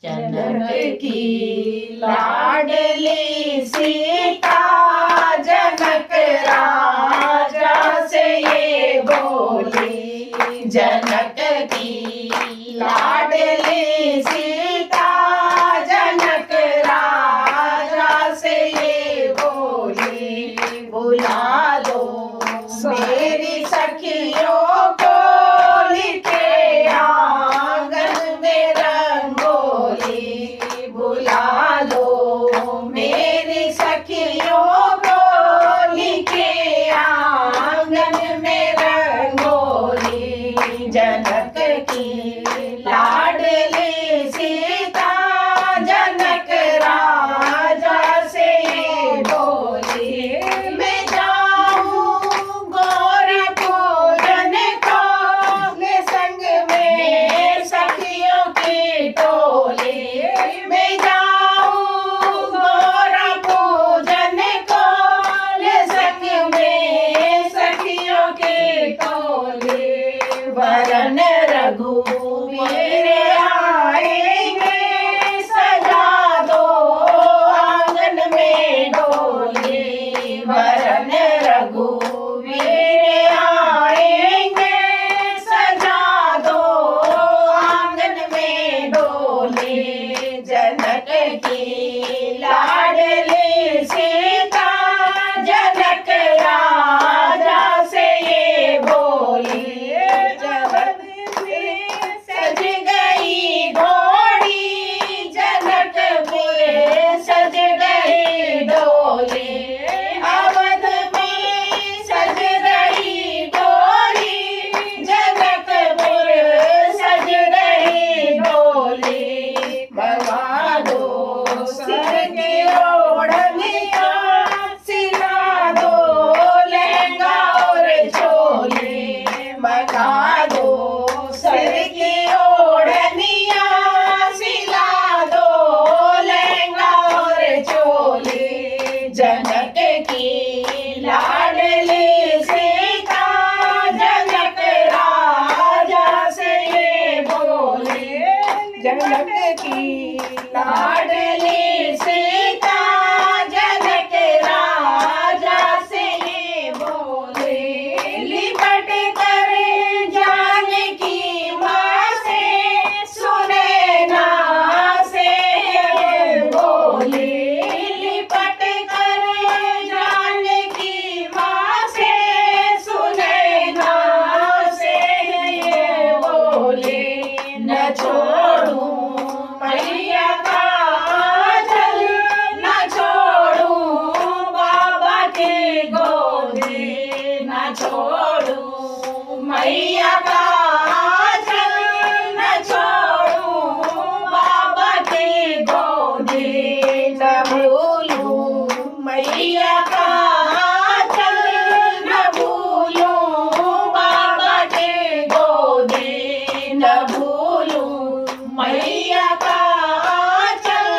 जनक की लाडली सीता जनक राजा से ये बोली। जनक की लाडली सीता जनक राजा से ये बोली। बुला दो मेरी सखियों को लिखे आंगन में रंगोली। बुला लो मेरी सखियों को लिखे आंगन में रंगोली। जनक की लाडली सीता जनक राजा से ये बोली। मैं जाऊं गौरी पूजन को ले संग में सखियों की टोली। मैं जाऊं गौरी पूजन को ले संग में सखियों की टोली। वरन रघुवीर आएंगे सजा दो आंगन में डोली। वरन रघुवीर आएंगे सजा दो आंगन में डोली। जनक की लाडली सीता जनक राजा से ये बोली। सज गई घोड़ी जनकपुर सज गई डोली। अवध में सज गई डोली जनकपुर सज गई डोली। मंगा दो सिर की ओढ़निया सिला दो लहंगा और चोली। मंगा दो सिर की ओढ़निया सिला दो लहंगा और चोली। जनक की लाडली सीता जनक राजा से ये बोली। जनक की लाडली सीता जनक राजा से ये बोली। लिपट कर जानकी माँ से सुनैना से ये बोली। लिपट कर जानकी माँ से सुनैना से ये बोली। न छोड़ूं मैया का आंचल न छोड़ूं बाबा की गोदी। न छोड़ूं मैया का आंचल न छोड़ूं बाबा की गोदी। न भूलूं मैया का आंचल न भूलूं बाबा की गोदी। न भूलूं मैया का आंचल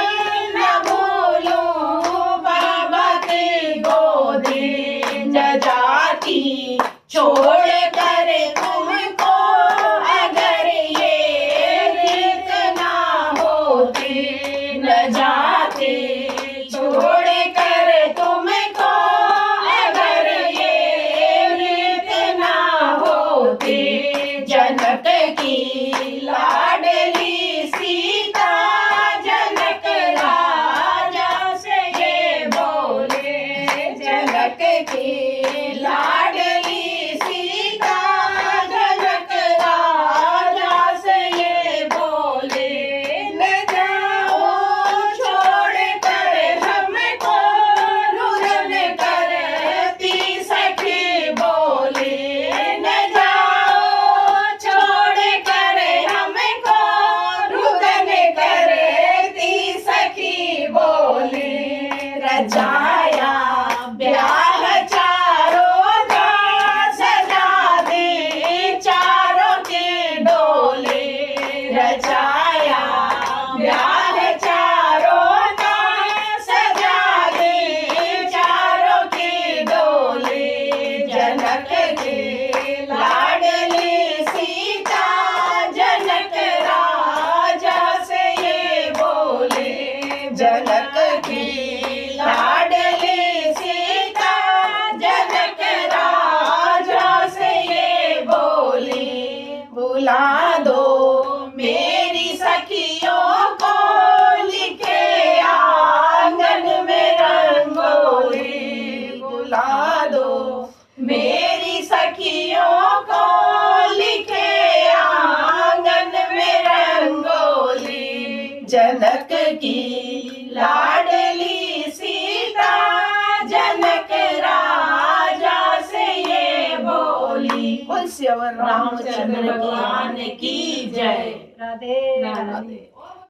न भूलूं बाबा की गोदी। न जाती छोड़ कर तुमको अगर ये रीत ना होती। न जाती छोड़ कर तुमको अगर ये रीत ना होती। जनक की लाडली सी बुला दो मेरी सखियों को, लिखे आंगन में रंगोली। बुला दो मेरी सखियों को, लिखे आंगन में रंगोली। जनक की लाडली सीता, जनक राजा से ये बोली। बोल श्री रामचंद्र भगवान की जय। राधे राधे।